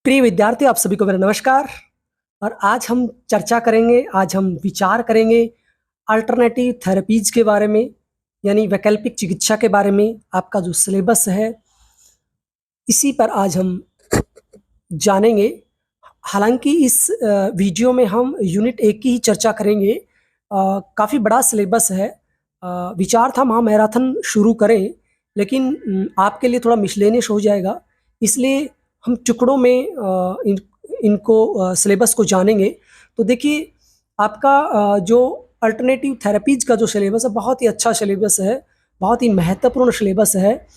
प्रिय विद्यार्थी, आप सभी को मेरा नमस्कार। और आज हम चर्चा करेंगे, आज हम विचार करेंगे अल्टरनेटिव थेरेपीज़ के बारे में, यानी वैकल्पिक चिकित्सा के बारे में। आपका जो सिलेबस है, इसी पर आज हम जानेंगे। हालाँकि इस वीडियो में हम यूनिट 1 की ही चर्चा करेंगे। काफ़ी बड़ा सिलेबस है। विचार था महामैराथन शुरू करें, लेकिन आपके लिए थोड़ा मिसलेनियस हो जाएगा, इसलिए हम टुकड़ों में इनको सिलेबस को जानेंगे। तो देखिए, आपका जो अल्टरनेटिव थेरेपीज़ का जो सिलेबस है, बहुत ही अच्छा सिलेबस है, बहुत ही महत्वपूर्ण सिलेबस है।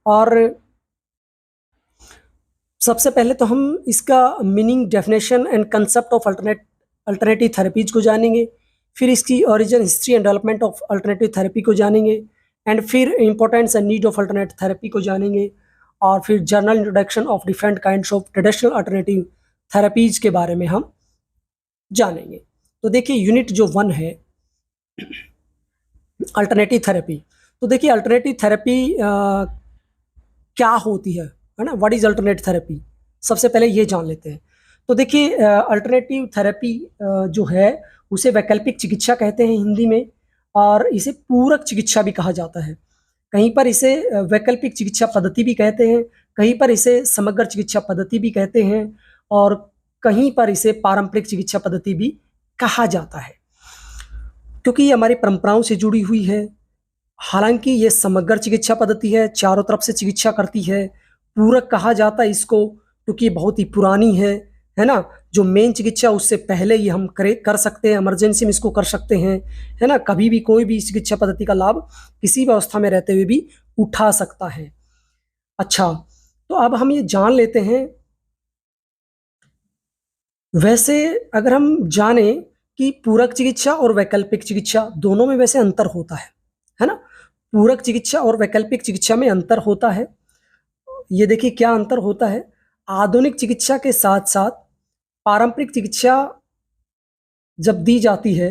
और सबसे पहले तो हम इसका meaning, definition and concept of alternative therapies को जानेंगे। फिर इसकी origin, history and development of alternative therapy को जानेंगे। एंड फिर importance and need of alternative therapy को जानेंगे। और फिर general introduction of different kinds of traditional alternative therapies के बारे में हम जानेंगे। तो देखिए, यूनिट जो 1 है, अल्टरनेटिव थेरेपी। तो देखिए, अल्टरनेटिव थेरेपी क्या होती है ना? What is alternative therapy? सबसे पहले ये जान लेते हैं। तो देखिए, अल्टरनेटिव थेरेपी जो है, उसे वैकल्पिक चिकित्सा कहते हैं हिंदी में, और इसे पूरक चिकित्सा भी कहा जाता है। कहीं पर इसे वैकल्पिक चिकित्सा पद्धति भी कहते हैं, कहीं पर इसे समग्र चिकित्सा पद्धति भी कहते हैं, और कहीं पर इसे पारंपरिक चिकित्सा पद्धति भी कहा जाता है, क्योंकि ये हमारी परंपराओं से जुड़ी हुई है। हालांकि ये समग्र चिकित्सा पद्धति है, चारों तरफ से चिकित्सा करती है। पूरक कहा जाता है इसको, क्योंकि ये बहुत ही पुरानी है ना? जो मेन चिकित्सा, उससे पहले ये हम कर सकते हैं, इमरजेंसी में इसको कर सकते हैं, है ना? कभी भी कोई भी चिकित्सा पद्धति का लाभ किसी भी अवस्था में रहते हुए भी उठा सकता है। अच्छा, तो अब हम ये जान लेते हैं। वैसे अगर हम जाने कि पूरक चिकित्सा और वैकल्पिक चिकित्सा दोनों में वैसे अंतर होता है ना? पूरक चिकित्सा और वैकल्पिक चिकित्सा में अंतर होता है। ये देखिए क्या अंतर होता है। आधुनिक चिकित्सा के साथ साथ पारंपरिक चिकित्सा जब दी जाती है,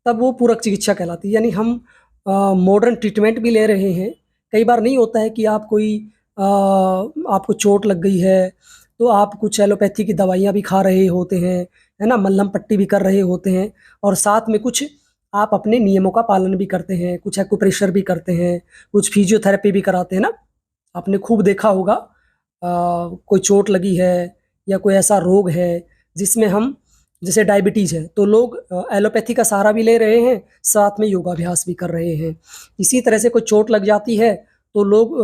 तब वो पूरक चिकित्सा कहलाती है। यानी हम मॉडर्न ट्रीटमेंट भी ले रहे हैं। कई बार नहीं होता है कि आप कोई आपको चोट लग गई है, तो आप कुछ एलोपैथी की दवाइयाँ भी खा रहे होते हैं, है ना? मलहम पट्टी भी कर रहे होते हैं, और साथ में कुछ आप अपने नियमों का पालन भी करते हैं, कुछ एक्यूप्रेशर भी करते हैं, कुछ फिजियोथेरेपी भी कराते हैं ना? आपने खूब देखा होगा, कोई चोट लगी है या कोई ऐसा रोग है जिसमें हम, जैसे डायबिटीज़ है, तो लोग एलोपैथी का सहारा भी ले रहे हैं, साथ में योगाभ्यास भी कर रहे हैं। इसी तरह से कोई चोट लग जाती है तो लोग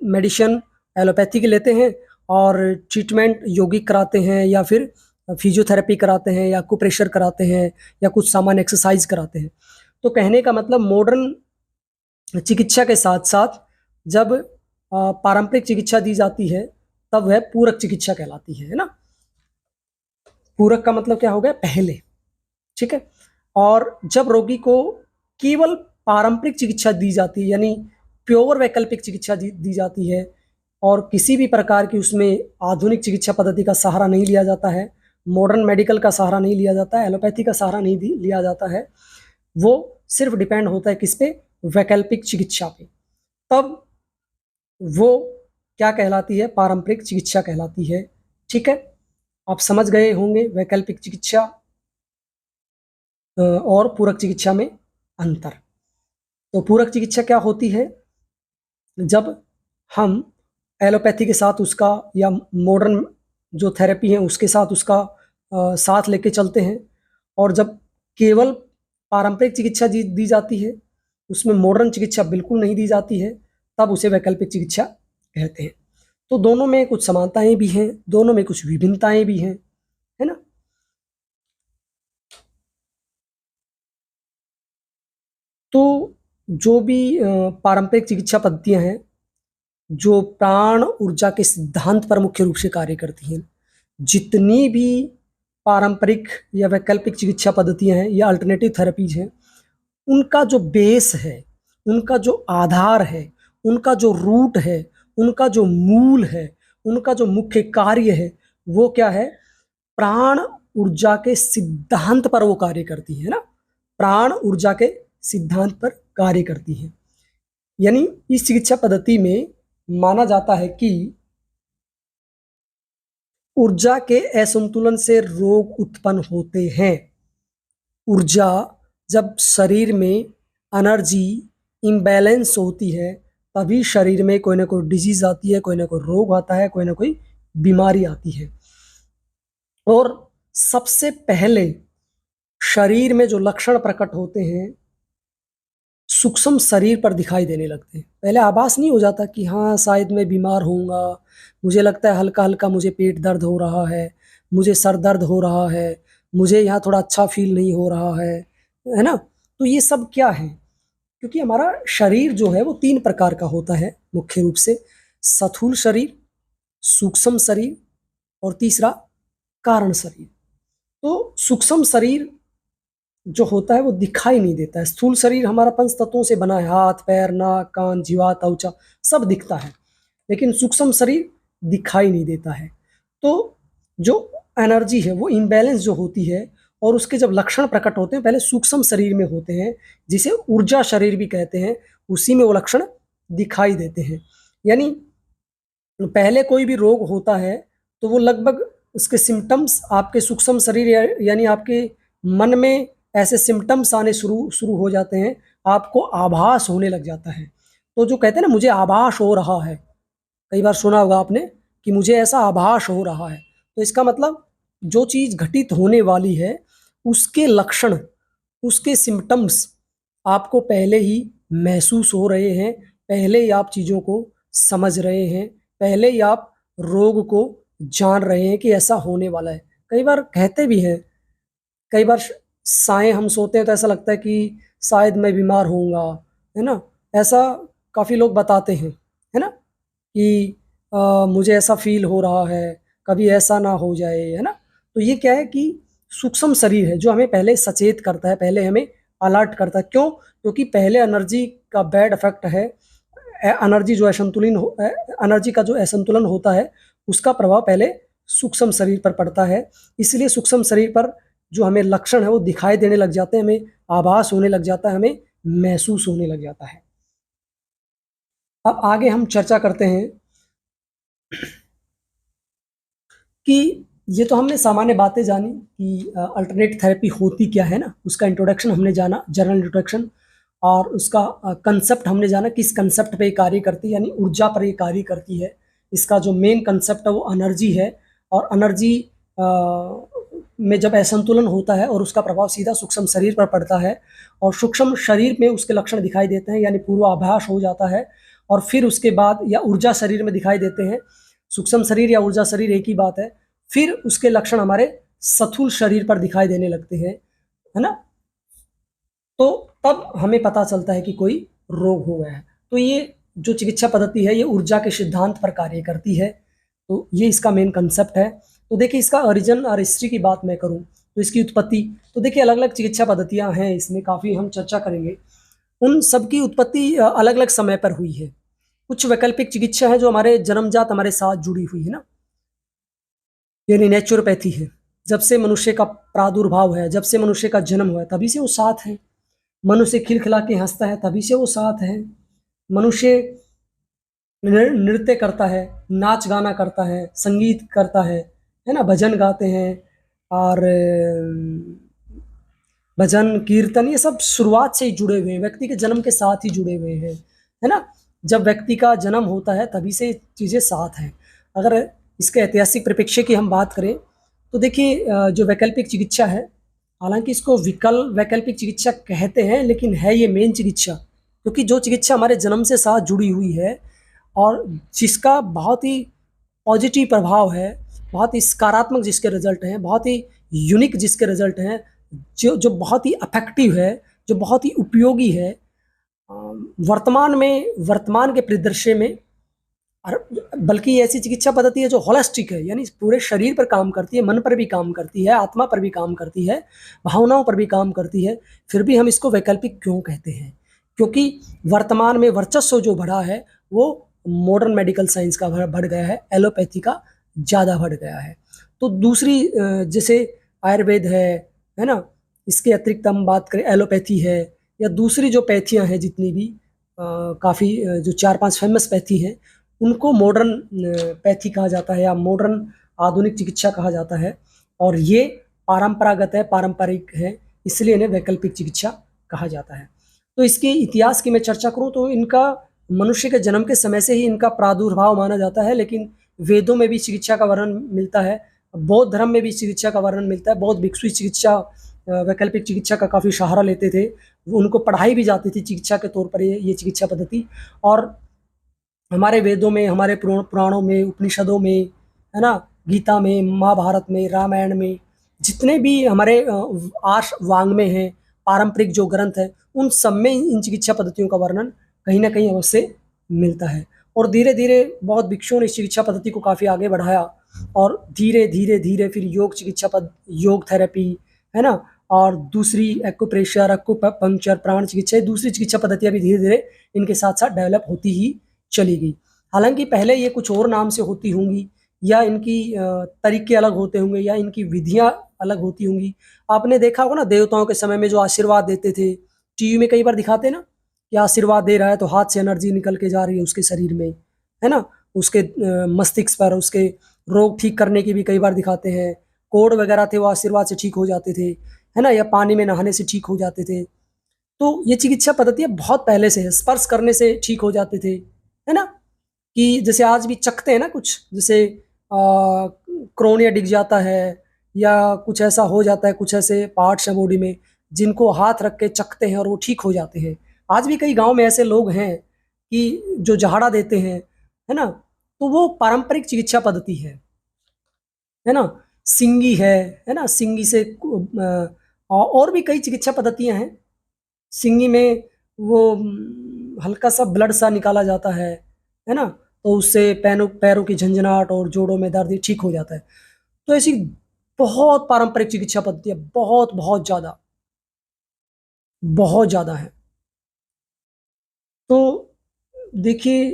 मेडिसिन एलोपैथी की लेते हैं, और ट्रीटमेंट यौगिक कराते हैं, या फिर फिजियोथेरेपी कराते हैं, या एक्यूप्रेशर कराते हैं, या कुछ सामान्य एक्सरसाइज कराते हैं। तो कहने का मतलब, मॉडर्न चिकित्सा के साथ साथ जब पारंपरिक चिकित्सा दी जाती है, तब वह पूरक चिकित्सा कहलाती है ना? पूरक का मतलब क्या हो गया? पहले, ठीक है। और जब रोगी को केवल पारंपरिक चिकित्सा दी जाती है, यानी प्योर वैकल्पिक चिकित्सा दी जाती है, और किसी भी प्रकार की उसमें आधुनिक चिकित्सा पद्धति का सहारा नहीं लिया जाता है, मॉडर्न मेडिकल का सहारा नहीं लिया जाता है, एलोपैथी का सहारा नहीं लिया जाता है, वो सिर्फ डिपेंड होता है किस पे? वैकल्पिक चिकित्सा पे। तब वो क्या कहलाती है? पारंपरिक चिकित्सा कहलाती है। ठीक है, आप समझ गए होंगे वैकल्पिक चिकित्सा और पूरक चिकित्सा में अंतर। तो पूरक चिकित्सा क्या होती है? जब हम एलोपैथी के साथ उसका, या मॉडर्न जो थेरेपी है उसके साथ उसका साथ लेके चलते हैं, और जब केवल पारंपरिक चिकित्सा दी जाती है, उसमें मॉडर्न चिकित्सा बिल्कुल नहीं दी जाती है, तब उसे वैकल्पिक चिकित्सा कहते हैं। तो दोनों में कुछ समानताएं भी हैं, दोनों में कुछ विभिन्नताएं भी हैं, है ना? तो जो भी पारंपरिक चिकित्सा पद्धतियां हैं, जो प्राण ऊर्जा के सिद्धांत पर मुख्य रूप से कार्य करती हैं, जितनी भी पारंपरिक या वैकल्पिक चिकित्सा पद्धतियां हैं या अल्टरनेटिव थेरेपीज हैं, उनका जो बेस है, उनका जो आधार है, उनका जो रूट है, उनका जो मूल है, उनका जो मुख्य कार्य है, वो क्या है? प्राण ऊर्जा के सिद्धांत पर वो कार्य करती है ना? प्राण ऊर्जा के सिद्धांत पर कार्य करती है। यानी इस चिकित्सा पद्धति में माना जाता है कि ऊर्जा के असंतुलन से रोग उत्पन्न होते हैं। ऊर्जा जब शरीर में एनर्जी इम्बैलेंस होती है तभी शरीर में कोई ना कोई डिजीज आती है, कोई ना कोई रोग आता है, कोई ना कोई बीमारी आती है। और सबसे पहले शरीर में जो लक्षण प्रकट होते हैं सूक्ष्म शरीर पर दिखाई देने लगते हैं। पहले आभास नहीं हो जाता कि हाँ शायद मैं बीमार होऊंगा, मुझे लगता है हल्का हल्का मुझे पेट दर्द हो रहा है, मुझे सर दर्द हो रहा है, मुझे यहाँ थोड़ा अच्छा फील नहीं हो रहा है ना। तो ये सब क्या है? क्योंकि हमारा शरीर जो है वो 3 प्रकार का होता है मुख्य रूप से, स्थूल शरीर, सूक्ष्म शरीर और तीसरा कारण शरीर। तो सूक्ष्म शरीर जो होता है वो दिखाई नहीं देता है। स्थूल शरीर हमारा पंच तत्वों से बना है, हाथ पैर नाक कान जीवा त्वचा सब दिखता है, लेकिन सूक्ष्म शरीर दिखाई नहीं देता है। तो जो एनर्जी है वो इम्बैलेंस जो होती है और उसके जब लक्षण प्रकट होते हैं पहले सूक्ष्म शरीर में होते हैं, जिसे ऊर्जा शरीर भी कहते हैं, उसी में वो लक्षण दिखाई देते हैं। यानी पहले कोई भी रोग होता है तो वो लगभग उसके सिम्टम्स आपके सूक्ष्म शरीर यानी आपके मन में ऐसे सिम्टम्स आने शुरू शुरू हो जाते हैं, आपको आभास होने लग जाता है। तो जो कहते हैं ना मुझे आभास हो रहा है, कई बार सुना होगा आपने कि मुझे ऐसा आभास हो रहा है, तो इसका मतलब जो चीज़ घटित होने वाली है उसके लक्षण, उसके सिम्टम्स आपको पहले ही महसूस हो रहे हैं, पहले ही आप चीज़ों को समझ रहे हैं, पहले ही आप रोग को जान रहे हैं कि ऐसा होने वाला है। कई बार कहते भी हैं, कई बार साएं हम सोते हैं तो ऐसा लगता है कि शायद मैं बीमार होऊंगा, है ना। ऐसा काफ़ी लोग बताते हैं, है ना, कि मुझे ऐसा फील हो रहा है, कभी ऐसा ना हो जाए, है ना। तो ये क्या है कि सूक्ष्म शरीर है जो हमें पहले सचेत करता है, पहले हमें अलर्ट करता है। क्यों? क्योंकि पहले एनर्जी का बैड इफेक्ट है, एनर्जी जो असंतुलन हो एनर्जी का जो असंतुलन होता है उसका प्रभाव पहले सूक्ष्म शरीर पर पड़ता है। इसलिए सूक्ष्म शरीर पर जो हमें लक्षण है वो दिखाई देने लग जाते हैं, हमें आभास होने लग जाता है, हमें महसूस होने लग जाता है। अब आगे हम चर्चा करते हैं कि ये तो हमने सामान्य बातें जानी कि अल्टरनेट थेरेपी होती क्या है ना, उसका इंट्रोडक्शन हमने जाना, जनरल इंट्रोडक्शन, और उसका कंसेप्ट हमने जाना, किस कंसेप्ट पे ये कार्य करती है, यानी ऊर्जा पर ये कार्य करती है। इसका जो मेन कंसेप्ट है वो एनर्जी है, और एनर्जी में जब असंतुलन होता है और उसका प्रभाव सीधा सूक्ष्म शरीर पर पड़ता है और सूक्ष्म शरीर में उसके लक्षण दिखाई देते हैं, यानी पूर्वाभास हो जाता है, और फिर उसके बाद या ऊर्जा शरीर में दिखाई देते हैं। सूक्ष्म शरीर या ऊर्जा शरीर एक ही बात है। फिर उसके लक्षण हमारे स्थूल शरीर पर दिखाई देने लगते हैं, है ना। तो तब हमें पता चलता है कि कोई रोग हो गया है। तो ये जो चिकित्सा पद्धति है ये ऊर्जा के सिद्धांत पर कार्य करती है। तो ये इसका मेन कंसेप्ट है। तो देखिए इसका ओरिजिन और हिस्ट्री की बात मैं करूं तो इसकी उत्पत्ति, तो देखिए अलग अलग चिकित्सा पद्धतियां हैं, इसमें काफ़ी हम चर्चा करेंगे। उन सब की उत्पत्ति अलग अलग समय पर हुई है। कुछ वैकल्पिक चिकित्सा है जो हमारे जन्मजात हमारे साथ जुड़ी हुई है ना, यानी नेचुरोपैथी है। जब से मनुष्य का प्रादुर्भाव है, जब से मनुष्य का जन्म हुआ है तभी से वो साथ है। मनुष्य खिलखिला के हंसता है तभी से वो साथ है। मनुष्य नृत्य करता है, नाच गाना करता है, संगीत करता है ना, भजन गाते हैं, और भजन कीर्तन ये सब शुरुआत से ही जुड़े हुए हैं, व्यक्ति के जन्म के साथ ही जुड़े हुए हैं, है ना। जब व्यक्ति का जन्म होता है तभी से चीज़ें साथ हैं। अगर इसके ऐतिहासिक परिप्रेक्ष्य की हम बात करें तो देखिए जो वैकल्पिक चिकित्सा है, हालांकि इसको वैकल्पिक चिकित्सा कहते हैं लेकिन है ये मेन चिकित्सा, क्योंकि जो चिकित्सा हमारे जन्म से साथ जुड़ी हुई है और जिसका बहुत ही पॉजिटिव प्रभाव है, बहुत ही सकारात्मक जिसके रिजल्ट हैं, बहुत ही यूनिक जिसके रिजल्ट हैं, जो जो बहुत ही अफेक्टिव है, जो बहुत ही उपयोगी है, वर्तमान के परिदृश्य में। और बल्कि ऐसी चिकित्सा पद्धति है जो होलिस्टिक है, यानी पूरे शरीर पर काम करती है, मन पर भी काम करती है, आत्मा पर भी काम करती है, भावनाओं पर भी काम करती है। फिर भी हम इसको वैकल्पिक क्यों कहते हैं? क्योंकि वर्तमान में वर्चस्व जो बढ़ा है वो मॉडर्न मेडिकल साइंस का बढ़ गया है, एलोपैथी का ज़्यादा बढ़ गया है। तो दूसरी जैसे आयुर्वेद है ना, इसके अतिरिक्त हम बात करें एलोपैथी है, या दूसरी जो पैथियाँ हैं जितनी भी काफ़ी जो 4-5 फेमस पैथी हैं उनको मॉडर्न पैथी कहा जाता है, या मॉडर्न आधुनिक चिकित्सा कहा जाता है, और ये परंपरागत है, पारंपरिक है, इसलिए इन्हें वैकल्पिक चिकित्सा कहा जाता है। तो इसके इतिहास की मैं चर्चा करूँ तो इनका मनुष्य के जन्म के समय से ही इनका प्रादुर्भाव माना जाता है, लेकिन वेदों में भी चिकित्सा का वर्णन मिलता है, बौद्ध धर्म में भी चिकित्सा का वर्णन मिलता है। बौद्ध भिक्षु चिकित्सा, वैकल्पिक चिकित्सा का काफ़ी सहारा लेते थे, उनको पढ़ाई भी जाती थी चिकित्सा के तौर पर ये चिकित्सा पद्धति। और हमारे वेदों में, हमारे पुराणों में, उपनिषदों में, है ना, गीता में, महाभारत में, रामायण में, जितने भी हमारे आर्ष वाङ्मय हैं, पारंपरिक जो ग्रंथ है, उन सब में इन चिकित्सा पद्धतियों का वर्णन कहीं ना कहीं अवश्य मिलता है। और धीरे धीरे बौद्ध भिक्षुओं ने इस चिकित्सा पद्धति को काफ़ी आगे बढ़ाया, और धीरे धीरे धीरे फिर योग चिकित्सा योग थेरेपी, है ना, और दूसरी एक्यूप्रेशर, एक्यूपंक्चर, प्राण चिकित्सा, दूसरी चिकित्सा पद्धतियाँ भी धीरे धीरे इनके साथ साथ डेवलप होती ही चली गई। हालांकि पहले ये कुछ और नाम से होती होंगी, या इनकी तरीके अलग होते होंगे, या इनकी विधियां अलग होती होंगी। आपने देखा होगा ना, देवताओं के समय में जो आशीर्वाद देते थे, टीवी में कई बार दिखाते ना कि आशीर्वाद दे रहा है तो हाथ से एनर्जी निकल के जा रही है उसके शरीर में, है ना, उसके मस्तिष्क पर, उसके रोग ठीक करने की भी कई बार दिखाते हैं। कोढ़ वगैरह थे वो आशीर्वाद से ठीक हो जाते थे, है ना, या पानी में नहाने से ठीक हो जाते थे। तो ये चिकित्सा पद्धतियाँ बहुत पहले से है, स्पर्श करने से ठीक हो जाते थे, है ना, कि जैसे आज भी चखते हैं ना कुछ, जैसे क्रोनिया डिग जाता है, या कुछ ऐसा हो जाता है, कुछ ऐसे पार्ट्स हैं बॉडी में जिनको हाथ रख के चखते हैं और वो ठीक हो जाते हैं। आज भी कई गांव में ऐसे लोग हैं कि जो झाड़ा देते हैं, है ना, तो वो पारंपरिक चिकित्सा पद्धति है ना। सिंगी है ना, सिंगी से और भी कई चिकित्सा पद्धतियां हैं। सिंगी में वो हल्का सा ब्लड सा निकाला जाता है ना, तो उससे पैरों पैरों की झंझनाहट और जोड़ों में दर्द ठीक हो जाता है। तो ऐसी बहुत पारंपरिक चिकित्सा पद्धतियां बहुत बहुत ज़्यादा है। तो देखिए,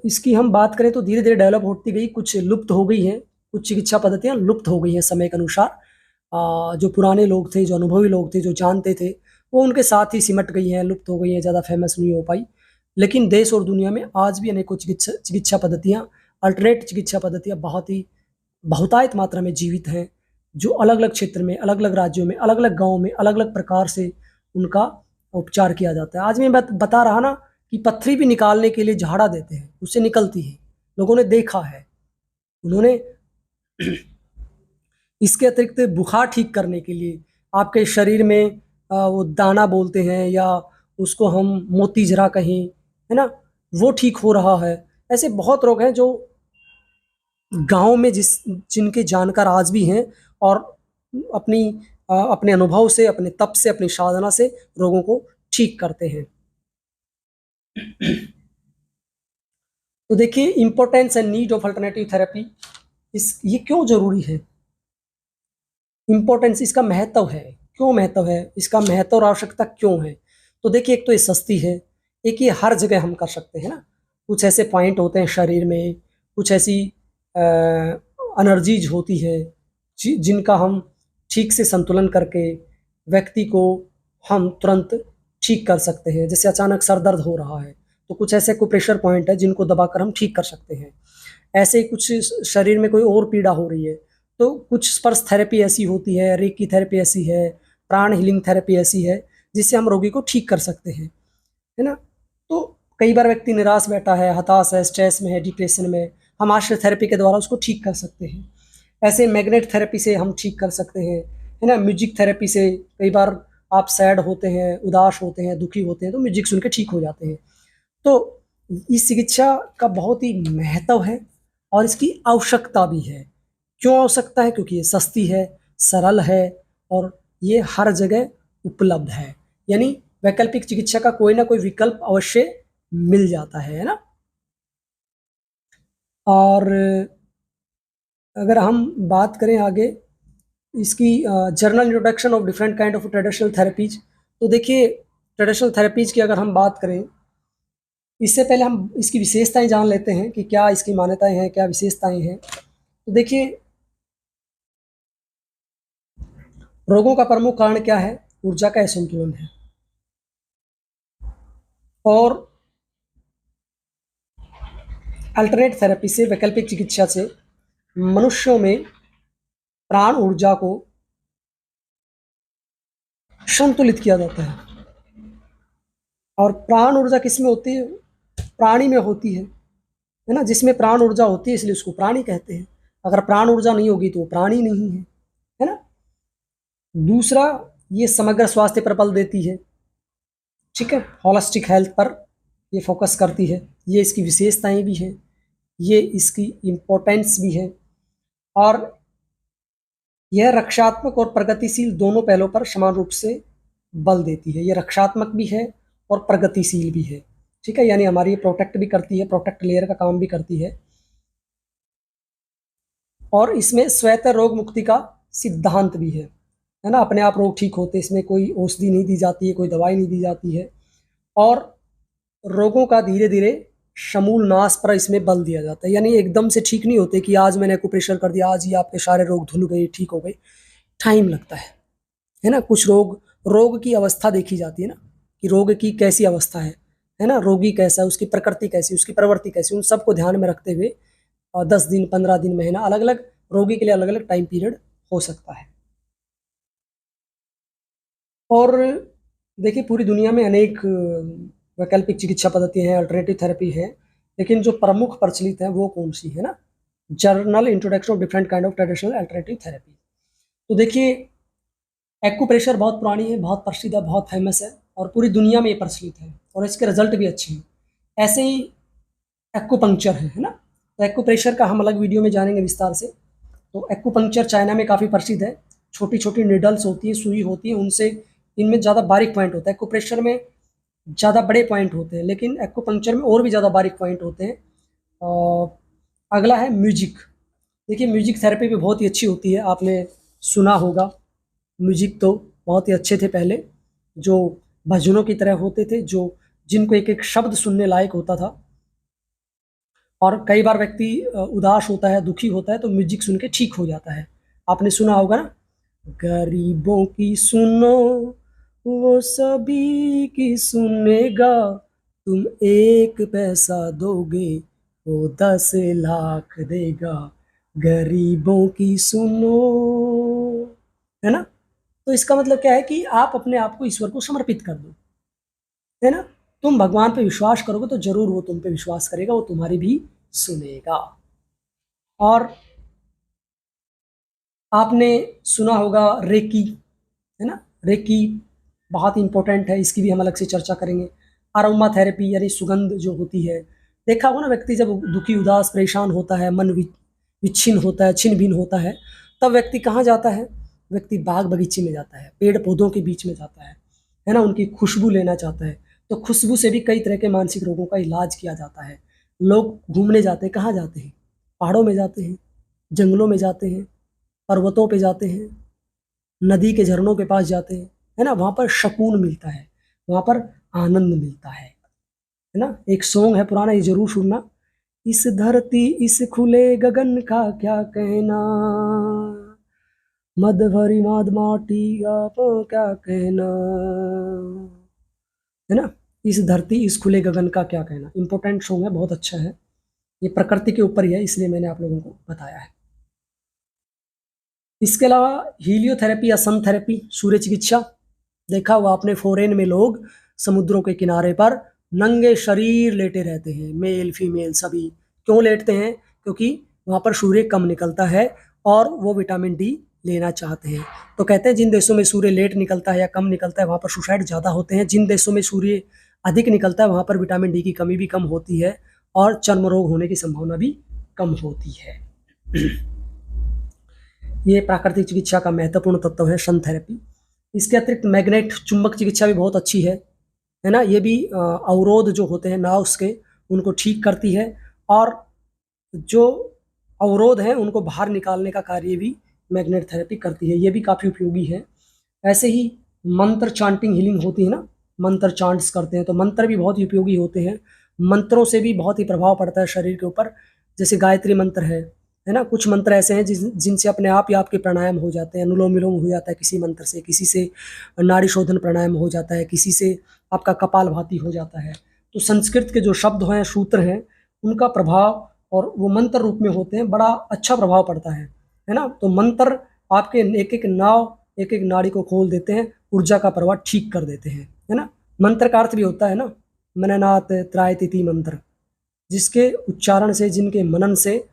इसकी हम बात करें तो धीरे धीरे डेवलप होती गई, कुछ लुप्त हो गई हैं, कुछ चिकित्सा पद्धतियां लुप्त हो गई हैं समय के अनुसार। जो पुराने लोग थे, जो अनुभवी लोग थे, जो जानते थे, वो उनके साथ ही सिमट गई हैं, लुप्त हो गई हैं, ज़्यादा फेमस नहीं हो पाई। लेकिन देश और दुनिया में आज भी अनेकों चिकित्सा पद्धतियाँ, अल्टरनेट चिकित्सा पद्धतियाँ बहुत ही बहुतायत मात्रा में जीवित हैं, जो अलग अलग क्षेत्र में, अलग अलग राज्यों में, अलग अलग गाँव में अलग अलग प्रकार से उनका उपचार किया जाता है। आज मैं बता रहा ना कि पत्थरी भी निकालने के लिए झाड़ा देते हैं, उससे निकलती है, लोगों ने देखा है। उन्होंने इसके अतिरिक्त बुखार ठीक करने के लिए आपके शरीर में वो दाना बोलते हैं, या उसको हम मोतीजरा कहें, है ना, वो ठीक हो रहा है। ऐसे बहुत रोग हैं जो गांव में जिनके जानकार आज भी हैं, और अपने अनुभव से, अपने तप से, अपनी साधना से रोगों को ठीक करते हैं। तो देखिए, importance and need of alternative therapy, ये क्यों जरूरी है। इंपॉर्टेंस, इसका महत्व है, क्यों महत्व है, इसका महत्व और आवश्यकता क्यों है। तो देखिए, एक तो ये सस्ती है, एक ये हर जगह हम कर सकते हैं ना। कुछ ऐसे पॉइंट होते हैं शरीर में, कुछ ऐसी एनर्जीज होती है जिनका हम ठीक से संतुलन करके व्यक्ति को हम तुरंत ठीक कर सकते हैं। जैसे अचानक सर दर्द हो रहा है, तो कुछ ऐसे कुप्रेशर पॉइंट है जिनको दबाकर हम ठीक कर सकते हैं। ऐसे ही कुछ शरीर में कोई और पीड़ा हो रही है, तो कुछ स्पर्श थेरेपी ऐसी होती है, रेकी थेरेपी ऐसी है, प्राण हीलिंग थेरेपी ऐसी है, जिससे हम रोगी को ठीक कर सकते हैं, है ना। तो कई बार व्यक्ति निराश बैठा है, हताश है, स्ट्रेस में है, डिप्रेशन में, हम आश्रय थेरेपी के द्वारा उसको ठीक कर सकते हैं। ऐसे मैग्नेट थेरेपी से हम ठीक कर सकते हैं, है ना। म्यूजिक थेरेपी से कई बार आप सैड होते हैं, उदास होते हैं, दुखी होते हैं, तो म्यूजिक सुन के ठीक हो जाते हैं। तो इस चिकित्सा का बहुत ही महत्व है, और इसकी आवश्यकता भी है। क्यों आवश्यकता है, क्योंकि ये सस्ती है, सरल है, और ये हर जगह उपलब्ध है। यानी वैकल्पिक चिकित्सा का कोई ना कोई विकल्प अवश्य मिल जाता है ना। और अगर हम बात करें आगे इसकी, journal introduction of different kind of traditional therapies, तो देखिए, ट्रेडिशनल थेरेपीज की अगर हम बात करें, इससे पहले हम इसकी विशेषताएं जान लेते हैं कि क्या इसकी मान्यताएं हैं, क्या विशेषताएं हैं। तो देखिए, रोगों का प्रमुख कारण क्या है, ऊर्जा का असंतुलन है। और अल्टरनेट थेरेपी से, वैकल्पिक चिकित्सा से मनुष्यों में प्राण ऊर्जा को संतुलित किया जाता है। और प्राण ऊर्जा किस में होती है? प्राणी में होती है ना। जिसमें प्राण ऊर्जा होती है इसलिए उसको प्राणी कहते हैं। अगर प्राण ऊर्जा नहीं होगी तो वो प्राणी नहीं है ना। दूसरा, ये समग्र स्वास्थ्य पर बल देती है, ठीक है, होलिस्टिक हेल्थ पर ये फोकस करती है। ये इसकी विशेषताएं भी हैं, ये इसकी इम्पोर्टेंस भी है। और यह रक्षात्मक और प्रगतिशील दोनों पहलों पर समान रूप से बल देती है। ये रक्षात्मक भी है और प्रगतिशील भी है, ठीक है, यानी हमारी ये प्रोटेक्ट भी करती है, प्रोटेक्ट लेयर का काम भी करती है। और इसमें स्वतः रोग मुक्ति का सिद्धांत भी है ना। अपने आप रोग ठीक होते, इसमें कोई औषधि नहीं दी जाती है, कोई दवाई नहीं दी जाती है। और रोगों का धीरे धीरे समूल नाश पर इसमें बल दिया जाता है, यानी एकदम से ठीक नहीं होते कि आज मैंने एक्यूप्रेशर कर दिया आज ही आपके सारे रोग धुल गए, ठीक हो गए। टाइम लगता है ना। कुछ रोग की अवस्था देखी जाती है ना, कि रोग की कैसी अवस्था है ना, रोगी कैसा है, उसकी प्रकृति कैसी, उसकी प्रवृत्ति कैसी, उन सबको ध्यान में रखते हुए 10 दिन, 15 दिन, महीना, अलग अलग रोगी के लिए अलग अलग टाइम पीरियड हो सकता है। और देखिए, पूरी दुनिया में अनेक वैकल्पिक चिकित्सा पद्धतियाँ हैं, अल्टरनेटिव थेरेपी है, लेकिन जो प्रमुख प्रचलित है वो कौन सी है ना? Journal introduction of different kind of traditional alternative therapy. तो देखिए, एक्यूप्रेशर बहुत पुरानी है, बहुत प्रसिद्ध है, बहुत फेमस है और पूरी दुनिया में ये प्रचलित है और इसके रिजल्ट भी अच्छे हैं। ऐसे ही एक्यूपंक्चर है ना। तो एक्यूप्रेशर का हम अलग वीडियो में जानेंगे विस्तार से। तो एक्यूपंक्चर चाइना में काफ़ी प्रसिद्ध है। छोटी छोटी निडल्स होती है, सुई होती है, उनसे इनमें ज़्यादा बारीक पॉइंट होता है। एक्यूप्रेशर में ज़्यादा बड़े पॉइंट होते हैं, लेकिन एक्यूपंक्चर में और भी ज़्यादा बारीक पॉइंट होते हैं। और अगला है म्यूजिक। देखिए, म्यूजिक थेरेपी भी बहुत ही अच्छी होती है, आपने सुना होगा। म्यूजिक तो बहुत ही अच्छे थे पहले, जो भजनों की तरह होते थे, जो जिनको एक एक शब्द सुनने लायक होता था। और कई बार व्यक्ति उदास होता है, दुखी होता है, तो म्यूजिक सुन के ठीक हो जाता है। आपने सुना होगा ना, गरीबों की सुनो वो सभी की सुनेगा, तुम 1 पैसा दोगे वो 10 लाख देगा, गरीबों की सुनो, है ना। तो इसका मतलब क्या है कि आप अपने आप को ईश्वर को समर्पित कर दो, है ना। तुम भगवान पे विश्वास करोगे तो जरूर वो तुम पे विश्वास करेगा, वो तुम्हारी भी सुनेगा। और आपने सुना होगा रेकी, है ना। रेकी बहुत इंपॉर्टेंट है, इसकी भी हम अलग से चर्चा करेंगे। अरोमा थेरेपी यानी सुगंध जो होती है, देखा होगा ना, व्यक्ति जब दुखी, उदास, परेशान होता है, मन विच्छिन्न होता है, छिन्न भिन्न होता है, तब व्यक्ति कहाँ जाता है? व्यक्ति बाग बगीचे में जाता है, पेड़ पौधों के बीच में जाता है ना, उनकी खुशबू लेना चाहता है। तो खुशबू से भी कई तरह के मानसिक रोगों का इलाज किया जाता है। लोग घूमने जाते हैं, कहाँ जाते हैं? पहाड़ों में जाते हैं, जंगलों में जाते हैं, पर्वतों पे जाते हैं, नदी के झरनों के पास जाते हैं, है ना। वहाँ पर सुकून मिलता है, वहाँ पर आनंद मिलता है ना। एक सॉन्ग है पुराना, ये जरूर सुनना। इस धरती इस खुले गगन का क्या कहना, मद भरी माद माटी आप क्या कहना, है ना। इस धरती इस खुले गगन का क्या कहना, इंपॉर्टेंट सॉन्ग है, बहुत अच्छा है। ये प्रकृति के ऊपर ही है, इसलिए मैंने आप लोगों को बताया है। इसके अलावा हीलियोथेरेपी या सन थेरेपी, सूर्य चिकित्सा, देखा हुआ आपने, फॉरेन में लोग समुद्रों के किनारे पर नंगे शरीर लेटे रहते हैं, मेल फीमेल सभी। क्यों लेटते हैं? क्योंकि वहाँ पर सूर्य कम निकलता है और वो विटामिन डी लेना चाहते हैं। तो कहते हैं जिन देशों में सूर्य लेट निकलता है या कम निकलता है, वहाँ पर सुसाइड ज़्यादा होते हैं। जिन देशों में सूर्य अधिक निकलता है, वहाँ पर विटामिन डी की कमी भी कम होती है और चर्म रोग होने की संभावना भी कम होती है। ये प्राकृतिक चिकित्सा का महत्वपूर्ण तत्व है, सन थेरेपी। इसके अतिरिक्त मैग्नेट चुंबक चिकित्सा भी बहुत अच्छी है ना। ये भी अवरोध जो होते हैं नाव्स के, उनको ठीक करती है और जो अवरोध हैं उनको बाहर निकालने का कार्य भी मैग्नेट थेरेपी करती है। ये भी काफ़ी उपयोगी है। ऐसे ही मंत्र चांटिंग हीलिंग होती है ना, मंत्र चांट्स करते हैं, तो मंत्र भी बहुत ही उपयोगी होते हैं। मंत्रों से भी बहुत ही प्रभाव पड़ता है शरीर के ऊपर, जैसे गायत्री मंत्र है ना। कुछ मंत्र ऐसे हैं जिनसे अपने आप ही आपके प्राणायाम हो जाते हैं, अनुलोम विलोम हो जाता है किसी मंत्र से, किसी से नाड़ी शोधन प्राणायाम हो जाता है, किसी से आपका कपालभाति हो जाता है। तो संस्कृत के जो शब्द हैं, सूत्र हैं, उनका प्रभाव और वो मंत्र रूप में होते हैं, बड़ा अच्छा प्रभाव पड़ता है ना। तो मंत्र आपके एक एक नाव, एक एक नाड़ी को खोल देते हैं, ऊर्जा का प्रवाह ठीक कर देते हैं, है ना। मंत्र का अर्थ भी होता है ना, मननात् त्रायतीति मंत्र, जिसके उच्चारण से, जिनके मनन से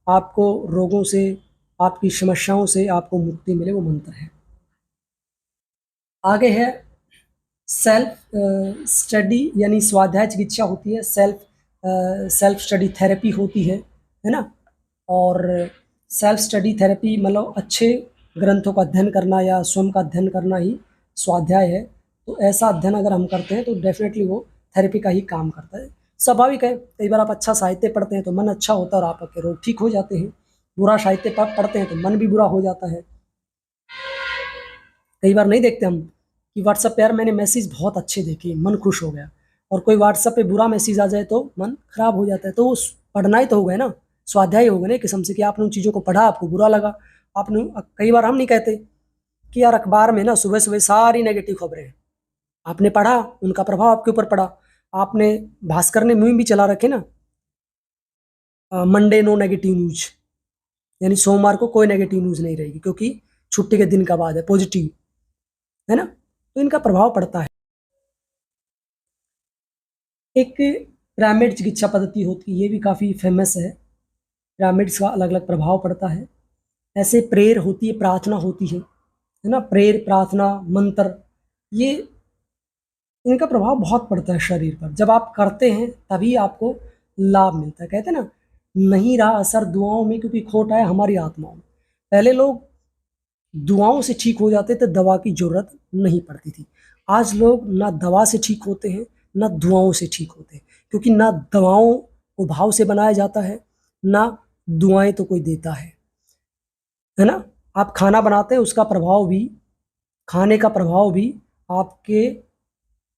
आपको रोगों से, आपकी समस्याओं से आपको मुक्ति मिले, वो मंत्र है। आगे है सेल्फ स्टडी, यानी स्वाध्याय चिकित्सा होती है, सेल्फ स्टडी थेरेपी होती है ना। और सेल्फ स्टडी थेरेपी मतलब अच्छे ग्रंथों का अध्ययन करना या स्वयं का अध्ययन करना ही स्वाध्याय है। तो ऐसा अध्ययन अगर हम करते हैं तो डेफिनेटली वो थेरेपी का ही काम करता है। स्वाभाविक है, कई बार आप अच्छा साहित्य पढ़ते हैं तो मन अच्छा होता है और आपके रोग ठीक हो जाते हैं। बुरा साहित्य पढ़ते हैं तो मन भी बुरा हो जाता है। कई बार नहीं देखते हम कि व्हाट्सएप पे यार मैंने मैसेज बहुत अच्छे देखे, मन खुश हो गया, और कोई व्हाट्सएप पे बुरा मैसेज आ जाए तो मन खराब हो जाता है। तो वो पढ़ना ही तो होगा ना, स्वाध्याय होगा ना एक किस्म से, कि आपने उन चीज़ों को पढ़ा, आपको बुरा लगा। आपने कई बार हम नहीं कहते कि यार अखबार में ना सुबह सुबह सारी नेगेटिव खबरें हैं, आपने पढ़ा, उनका प्रभाव आपके ऊपर पड़ा। आपने भास्कर ने मुहिम भी चला रखे ना, मंडे नो नेगेटिव न्यूज, यानी सोमवार को कोई नेगेटिव न्यूज नहीं रहेगी क्योंकि छुट्टी के दिन का बाद है, पॉजिटिव, है ना। तो इनका प्रभाव पड़ता है। एक पिरामिड चिकित्सा पद्धति होती है, ये भी काफ़ी फेमस है। पिरामिड्स का अलग अलग प्रभाव पड़ता है। ऐसे प्रेयर होती है, प्रार्थना होती है ना। प्रेयर, प्रार्थना, मंत्र, ये इनका प्रभाव बहुत पड़ता है शरीर पर। जब आप करते हैं तभी आपको लाभ मिलता है। कहते हैं ना, नहीं रहा असर दुआओं में क्योंकि खोट आया हमारी आत्माओं में। पहले लोग दुआओं से ठीक हो जाते थे, दवा की जरूरत नहीं पड़ती थी। आज लोग ना दवा से ठीक होते हैं, ना दुआओं से ठीक होते हैं, क्योंकि ना दवाओं को भाव से बनाया जाता है, ना दुआएं तो कोई देता है ना। आप खाना बनाते हैं, उसका प्रभाव भी, खाने का प्रभाव भी आपके,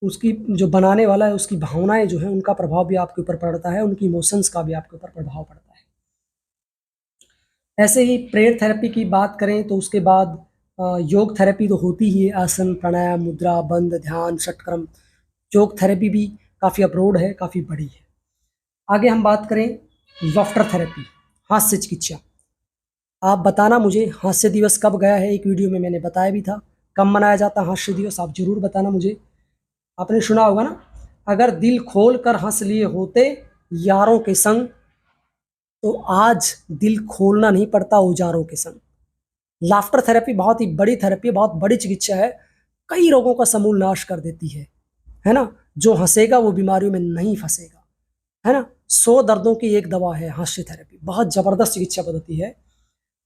उसकी जो बनाने वाला है उसकी भावनाएं जो है उनका प्रभाव भी आपके ऊपर पड़ता है, उनकी इमोशंस का भी आपके ऊपर प्रभाव पड़ता है। ऐसे ही प्रेयर थेरेपी की बात करें तो उसके बाद योग थेरेपी तो होती ही है, आसन, प्राणायाम, मुद्रा, बंद, ध्यान, षटक्रम। योग थेरेपी भी काफ़ी अप्रोड है, काफ़ी बड़ी है। आगे हम बात करें लाफ्टर थेरेपी, हास्य चिकित्सा। आप बताना मुझे हास्य दिवस कब गया है, एक वीडियो में मैंने बताया भी था कब मनाया जाता है हास्य दिवस, आप जरूर बताना मुझे। आपने सुना होगा ना, अगर दिल खोल कर हंस लिए होते यारों के संग, तो आज दिल खोलना नहीं पड़ता औजारों के संग। लाफ्टर थेरेपी बहुत ही बड़ी थेरेपी है, बहुत बड़ी चिकित्सा है, कई रोगों का समूल नाश कर देती है ना। जो हंसेगा वो बीमारियों में नहीं फंसेगा, है ना। 100 दर्दों की एक दवा है हास्य थेरेपी, बहुत जबरदस्त चिकित्सा पद्धति है,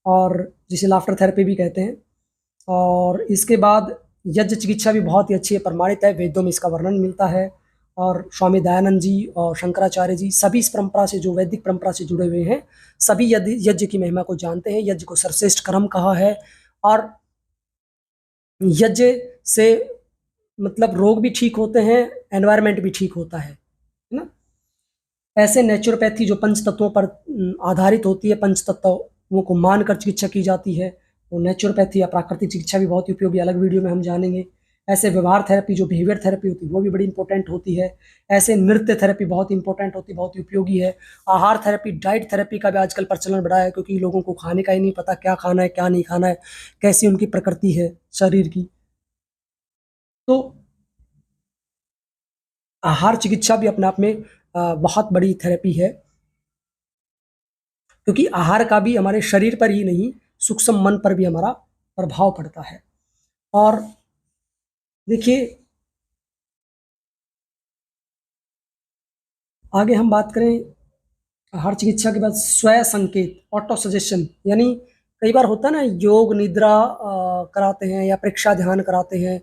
और जिसे लाफ्टर थेरेपी भी कहते हैं। और इसके बाद यज्ञ चिकित्सा भी बहुत ही अच्छी है, प्रमाणित है, वेदों में इसका वर्णन मिलता है। और स्वामी दयानंद जी और शंकराचार्य जी सभी इस परंपरा से, जो वैदिक परंपरा से जुड़े हुए हैं, सभी यज्ञ की महिमा को जानते हैं। यज्ञ को सर्वश्रेष्ठ कर्म कहा है, और यज्ञ से मतलब रोग भी ठीक होते हैं, एनवायरनमेंट भी ठीक होता है ना। ऐसे नेचुरोपैथी जो पंच तत्वों पर आधारित होती है, पंच तत्वों को मानकर चिकित्सा की जाती है, वो नेचुरोपैथी या प्राकृतिक चिकित्सा भी बहुत उपयोगी, अलग वीडियो में हम जानेंगे। ऐसे व्यवहार थेरेपी जो बिहेवियर थेरेपी होती है वो भी बड़ी इंपॉर्टेंट होती है। ऐसे नृत्य थेरेपी बहुत इंपॉर्टेंट होती है, बहुत उपयोगी है। आहार थेरेपी, डाइट थेरेपी का भी आजकल प्रचलन बढ़ा है, क्योंकि लोगों को खाने का ही नहीं पता, क्या खाना है क्या नहीं खाना है, कैसी उनकी प्रकृति है शरीर की। तो आहार चिकित्सा भी अपने आप में बहुत बड़ी थेरेपी है, क्योंकि आहार का भी हमारे शरीर पर ही नहीं, सूक्ष्म मन पर भी हमारा प्रभाव पड़ता है। और देखिए, आगे हम बात करें आहार चिकित्सा के बाद स्वय संकेत, ऑटो सजेशन, यानी कई बार होता है ना, योग निद्रा कराते हैं या परीक्षा ध्यान कराते हैं,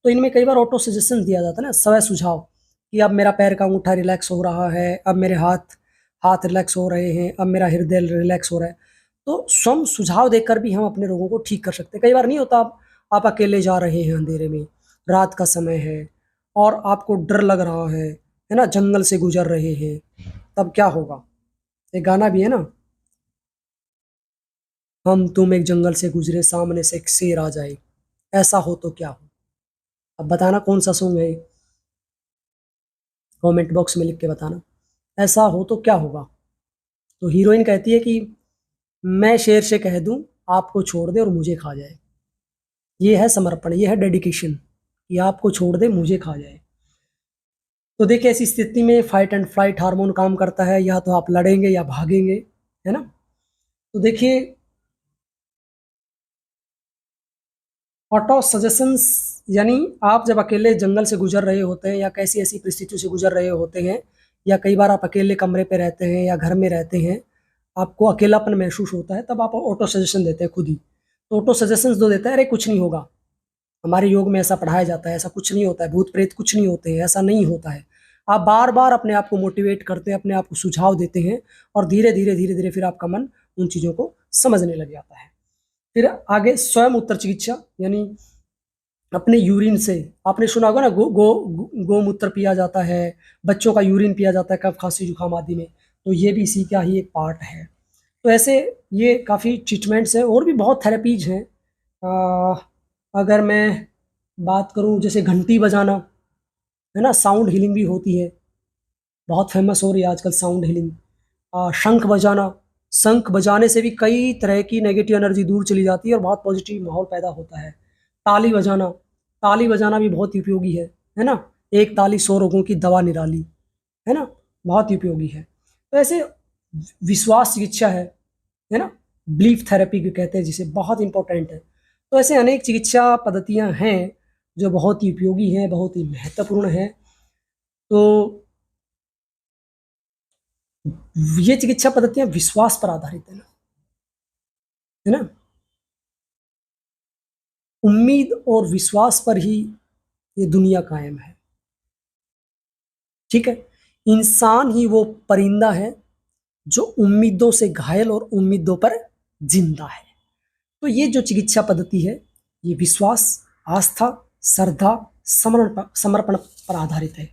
तो इनमें कई बार ऑटो सजेशन दिया जाता है ना, स्वय सुझाव, कि अब मेरा पैर का अंगूठा रिलैक्स हो रहा है, अब मेरे हाथ हाथ रिलैक्स हो रहे हैं, अब मेरा हृदय रिलैक्स हो रहा है। तो स्वयं सुझाव देकर भी हम अपने रोगों को ठीक कर सकते हैं। कई बार नहीं होता, आप अकेले जा रहे हैं अंधेरे में, रात का समय है और आपको डर लग रहा है ना, जंगल से गुजर रहे हैं, तब क्या होगा। एक गाना भी है ना, हम तुम एक जंगल से गुजरे, सामने से एक शेर आ जाए, ऐसा हो तो क्या हो। अब बताना कौन सा सॉन्ग है, कमेंट बॉक्स में लिख के बताना। ऐसा हो तो क्या होगा, तो हीरोइन कहती है कि मैं शेर से कह दूं आपको छोड़ दे और मुझे खा जाए। ये है समर्पण, ये है डेडिकेशन कि आपको छोड़ दे मुझे खा जाए। तो देखिए ऐसी स्थिति में फाइट एंड फ्लाइट हार्मोन काम करता है, या तो आप लड़ेंगे या भागेंगे, है ना। तो देखिए ऑटो सजेशंस यानी आप जब अकेले जंगल से गुजर रहे होते हैं या कैसी ऐसी परिस्थितियों से गुजर रहे होते हैं, या कई बार आप अकेले कमरे पे रहते हैं या घर में रहते हैं, आपको अकेलापन महसूस होता है, तब आप ऑटो सजेशन देते हैं खुद ही। तो ऑटो सजेशंस दो देता है, अरे कुछ नहीं होगा, हमारे योग में ऐसा पढ़ाया जाता है, ऐसा कुछ नहीं होता है, भूत प्रेत कुछ नहीं होते हैं, ऐसा नहीं होता है। आप बार बार अपने आप को मोटिवेट करते हैं, अपने आप को सुझाव देते हैं, और धीरे धीरे धीरे धीरे फिर आपका मन उन चीज़ों को समझने लग जाता है। फिर आगे स्वयं उत्तर चिकित्सा, यानी अपने यूरिन से, आपने सुना होगा ना, गोमूत्र पिया जाता है, बच्चों का यूरिन पिया जाता है कफ खांसी जुकाम आदि में, तो ये भी इसी का ही एक पार्ट है। तो ऐसे ये काफ़ी ट्रीटमेंट्स हैं, और भी बहुत थेरेपीज हैं। अगर मैं बात करूं, जैसे घंटी बजाना, है ना, साउंड हीलिंग भी होती है, बहुत फेमस हो रही है आजकल साउंड हीलिंग। शंख बजाना, शंख बजाने से भी कई तरह की नेगेटिव एनर्जी दूर चली जाती है और बहुत पॉजिटिव माहौल पैदा होता है। ताली बजाना, ताली बजाना भी बहुत उपयोगी है ना। एक ताली 100 रोगों की दवा निराली, है ना, बहुत उपयोगी है। तो ऐसे विश्वास चिकित्सा है ना, बिलीफ थेरेपी भी कहते हैं जिसे, बहुत इंपॉर्टेंट है। तो ऐसे अनेक चिकित्सा पद्धतियां हैं जो बहुत ही उपयोगी हैं, बहुत ही महत्वपूर्ण हैं। तो ये चिकित्सा पद्धतियां विश्वास पर आधारित है ना, उम्मीद और विश्वास पर ही ये दुनिया कायम है। ठीक है, इंसान ही वो परिंदा है जो उम्मीदों से घायल और उम्मीदों पर जिंदा है। तो ये जो चिकित्सा पद्धति है, ये विश्वास, आस्था, श्रद्धा, समर्पण पर आधारित है।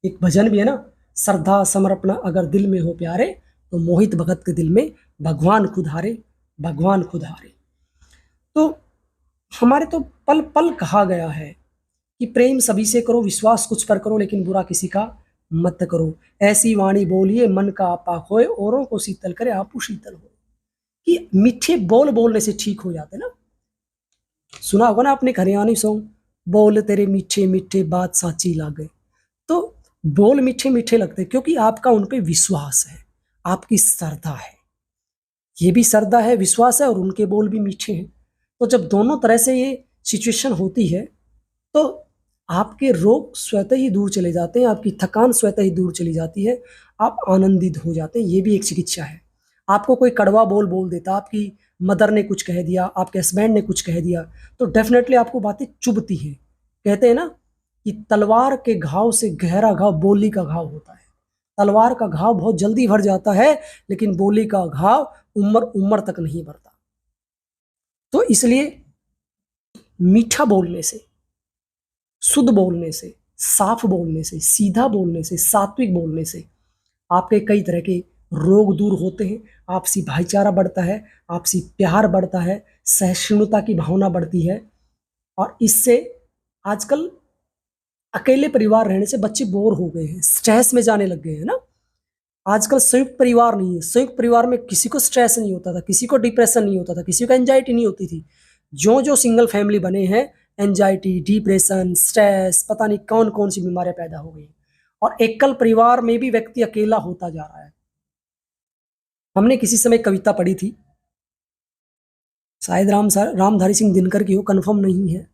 एक भजन भी है ना, श्रद्धा समर्पण अगर दिल में हो प्यारे, तो मोहित भगत के दिल में भगवान खुद हारे, भगवान खुद हारे। तो हमारे तो पल पल कहा गया है कि प्रेम सभी से करो, विश्वास कुछ पर करो, लेकिन बुरा किसी का मत करो। ऐसी वाणी बोलिए मन का आपा खोए, औरों को शीतल करे आपू शीतल हो। कि मीठे बोल बोलने से ठीक हो जाते ना। सुना होगा ना आपने हरियाणवी सॉन्ग, बोल तेरे मीठे मीठे बात साची लागे। तो बोल मीठे मीठे लगते क्योंकि आपका उन पे विश्वास है, आपकी श्रद्धा है। ये भी श्रद्धा है, विश्वास है, और उनके बोल भी मीठे हैं। तो जब दोनों तरह से ये सिचुएशन होती है, तो आपके रोग स्वतः ही दूर चले जाते हैं, आपकी थकान स्वतः ही दूर चली जाती है, आप आनंदित हो जाते हैं। ये भी एक चिकित्सा है। आपको कोई कड़वा बोल बोल देता, आपकी मदर ने कुछ कह दिया, आपके हस्बैंड ने कुछ कह दिया, तो डेफिनेटली आपको बातें चुभती हैं। कहते हैं ना कि तलवार के घाव से गहरा घाव बोली का घाव होता है। तलवार का घाव बहुत जल्दी भर जाता है, लेकिन बोली का घाव उम्र उम्र तक नहीं भरता। तो इसलिए मीठा बोलने से, शुद्ध बोलने से, साफ बोलने से, सीधा बोलने से, सात्विक बोलने से आपके कई तरह के रोग दूर होते हैं, आपसी भाईचारा बढ़ता है, आपसी प्यार बढ़ता है, सहिष्णुता की भावना बढ़ती है। और इससे आजकल अकेले परिवार रहने से बच्चे बोर हो गए हैं, स्ट्रेस में जाने लग गए हैं ना। आजकल संयुक्त परिवार नहीं है, संयुक्त परिवार में किसी को स्ट्रेस नहीं होता था, किसी को डिप्रेशन नहीं होता था, किसी को एंजाइटी नहीं होती थी। जो जो सिंगल फैमिली बने हैं, एंजाइटी, डिप्रेशन, स्ट्रेस, पता नहीं कौन कौन सी बीमारियां पैदा हो गई। और एकल परिवार में भी व्यक्ति अकेला होता जा रहा है। हमने किसी समय कविता पढ़ी थी, शायद रामधारी सिंह दिनकर की हो, कंफर्म नहीं है।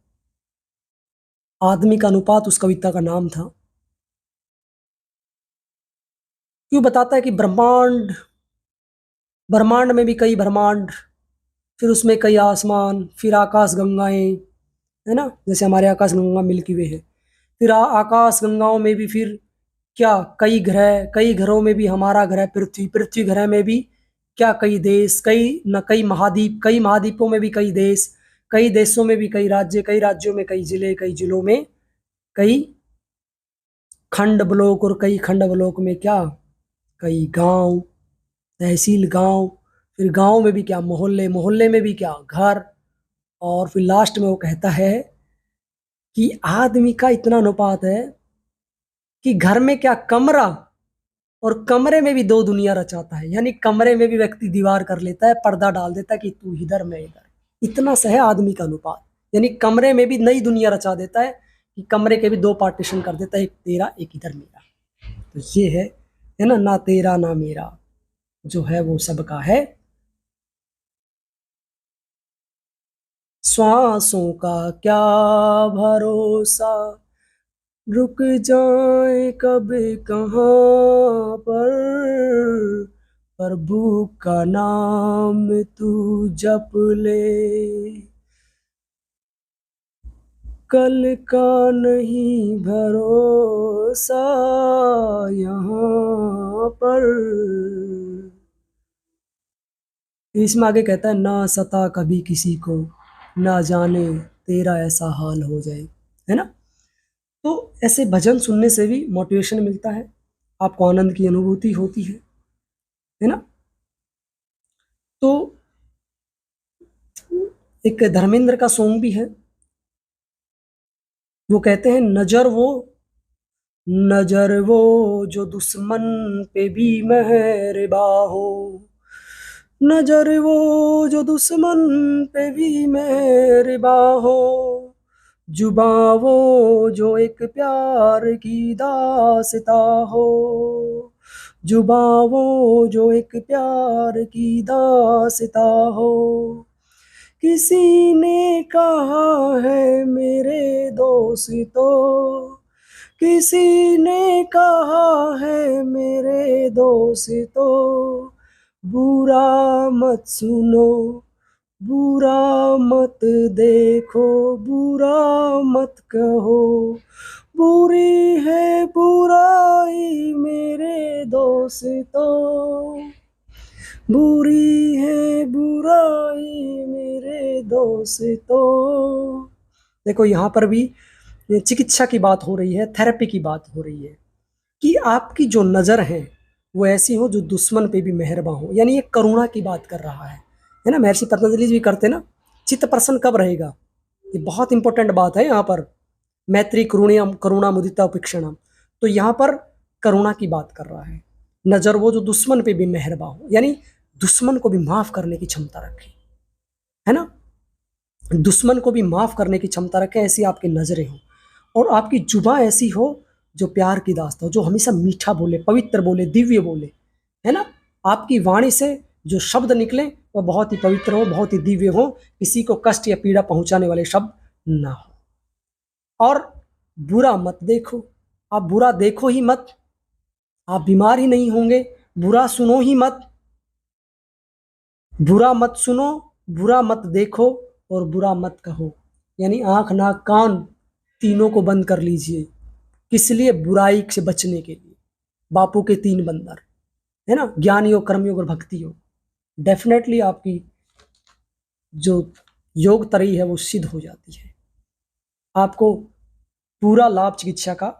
आदमी का अनुपात उस कविता का नाम था। क्यों बताता है कि ब्रह्मांड, ब्रह्मांड में भी कई ब्रह्मांड, फिर उसमें कई आसमान, फिर आकाश गंगाएं, है ना, जैसे हमारे आकाश गंगा मिल्की वे है। फिर आकाश गंगाओं में भी फिर क्या कई ग्रह, कई ग्रहों में भी हमारा ग्रह पृथ्वी, पृथ्वी ग्रह में भी क्या कई देश, कई महाद्वीप, कई महाद्वीपों में भी कई देश, कई देशों में भी कई राज्य, कई राज्यों में कई जिले, कई जिलों में कई खंड ब्लॉक, और कई खंड ब्लॉक में क्या कई गांव, तहसील गांव, फिर गांव में भी क्या मोहल्ले, मोहल्ले में भी क्या घर। और फिर लास्ट में वो कहता है कि आदमी का इतना अनुपात है कि घर में क्या कमरा और कमरे में भी दो दुनिया रचाता है, यानी कमरे में भी व्यक्ति दीवार कर लेता है, पर्दा डाल देता है कि तू इधर मैं इधर। इतना सा है आदमी का अनुपात, यानी कमरे में भी नई दुनिया रचा देता है कि कमरे के भी दो पार्टीशन कर देता है, एक तेरा एक इधर मेरा। तो ये है ना, ना तेरा ना मेरा, जो है वो सबका है। श्वासों का क्या भरोसा, रुक जाए कब कहाँ पर, प्रभु का नाम तू जप ले, कल का नहीं भरोसा यहाँ पर। इसमें आगे कहता है, ना सता कभी किसी को, ना जाने तेरा ऐसा हाल हो जाए, है ना। तो ऐसे भजन सुनने से भी मोटिवेशन मिलता है, आपको आनंद की अनुभूति होती है ना। तो एक धर्मेंद्र का सॉन्ग भी है, वो कहते हैं, नजर वो जो दुश्मन पे भी मेहरबान हो, नजर वो जो दुश्मन पे भी मेहरबान हो, जुबां वो जो एक प्यार की दास्ता हो, जुबां वो जो एक प्यार की दास्ता हो। किसी ने कहा है मेरे दोस्तों, किसी ने कहा है मेरे दोस्तों, बुरा मत सुनो, बुरा मत देखो, बुरा मत कहो, बुरी है बुराई मेरे दोस्तों, बुरी है बुराई मेरे दोस्तों। देखो यहाँ पर भी ये चिकित्सा की बात हो रही है, थेरेपी की बात हो रही है कि आपकी जो नज़र है वो ऐसी हो जो दुश्मन पे भी मेहरबान हो, यानी ये करुणा की बात कर रहा है ना। महर्षि पतंजलि जी करते ना, चित्त प्रसन्न कब रहेगा, ये बहुत इंपॉर्टेंट बात है यहाँ पर। मैत्री करुणा करुणा मुदिता उपेक्षणम, तो यहाँ पर करुणा की बात कर रहा है। नजर वो जो दुश्मन पे भी मेहरबान हो, यानी दुश्मन को भी माफ करने की क्षमता रखे, है ना। दुश्मन को भी माफ करने की क्षमता रखे, ऐसी आपकी नजरें हो, और आपकी जुबां ऐसी हो जो प्यार की दास्तां हो, जो हमेशा मीठा बोले, पवित्र बोले, दिव्य बोले, है ना। आपकी वाणी से जो शब्द निकले वो बहुत ही पवित्र हो, बहुत ही दिव्य हो, किसी को कष्ट या पीड़ा पहुंचाने वाले शब्द ना हो। और बुरा मत देखो, आप बुरा देखो ही मत, आप बीमार ही नहीं होंगे। बुरा सुनो ही मत, बुरा मत सुनो, बुरा मत देखो और बुरा मत कहो, यानी आंख नाक कान तीनों को बंद कर लीजिए। किस लिए? बुराई से बचने के लिए। बापू के 3 बंदर, है ना, ज्ञान योग, कर्म योग और भक्ति योग। डेफिनेटली आपकी जो योग तरई है वो सिद्ध हो जाती है, आपको पूरा लाभ चिकित्सा का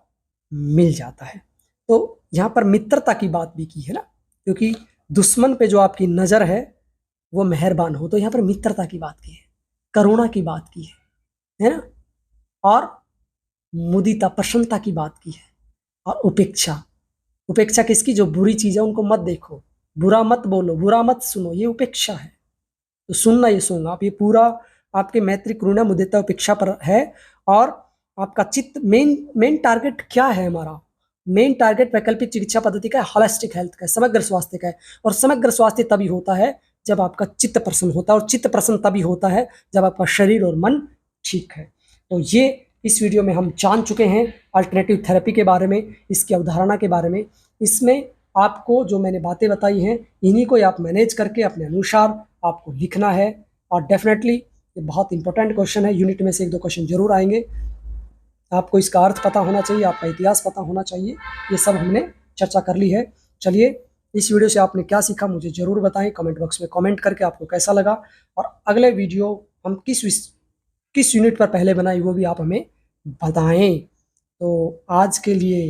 मिल जाता है। तो यहाँ पर मित्रता की बात भी की है ना, क्योंकि दुश्मन पे जो आपकी नज़र है वो मेहरबान हो, तो यहाँ पर मित्रता की बात की है, करुणा की बात की है ना, और मुदिता प्रसन्नता की बात की है, और उपेक्षा। उपेक्षा किसकी? जो बुरी चीज़ है उनको मत देखो, बुरा मत बोलो, बुरा मत सुनो, ये उपेक्षा है। तो सुनना ये सुनना, आप ये पूरा आपके मैत्री करुणा मुदिता उपेक्षा पर है। और आपका चित्त मेन टारगेट क्या है? हमारा मेन टारगेट वैकल्पिक चिकित्सा पद्धति का होलिस्टिक हेल्थ का, समग्र स्वास्थ्य का है। और समग्र स्वास्थ्य तभी होता है जब आपका चित्त प्रसन्न होता है, और चित्त प्रसन्न तभी होता है जब आपका शरीर और मन ठीक है। तो ये इस वीडियो में हम जान चुके हैं अल्टरनेटिव थेरेपी के बारे में, इसकी अवधारणा के बारे में। इसमें आपको जो मैंने बातें बताई हैं इन्हीं को आप मैनेज करके अपने अनुसार आपको लिखना है। और डेफिनेटली ये बहुत इंपॉर्टेंट क्वेश्चन है, यूनिट में से 1-2 क्वेश्चन जरूर आएंगे। आपको इसका अर्थ पता होना चाहिए, आपका इतिहास पता होना चाहिए, ये सब हमने चर्चा कर ली है। चलिए, इस वीडियो से आपने क्या सीखा मुझे ज़रूर बताएं कमेंट बॉक्स में कमेंट करके, आपको कैसा लगा। और अगले वीडियो हम किस यूनिट पर पहले बनाई वो भी आप हमें बताएं। तो आज के लिए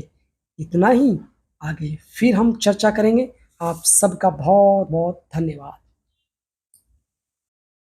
इतना ही, आगे फिर हम चर्चा करेंगे। आप सबका बहुत बहुत धन्यवाद।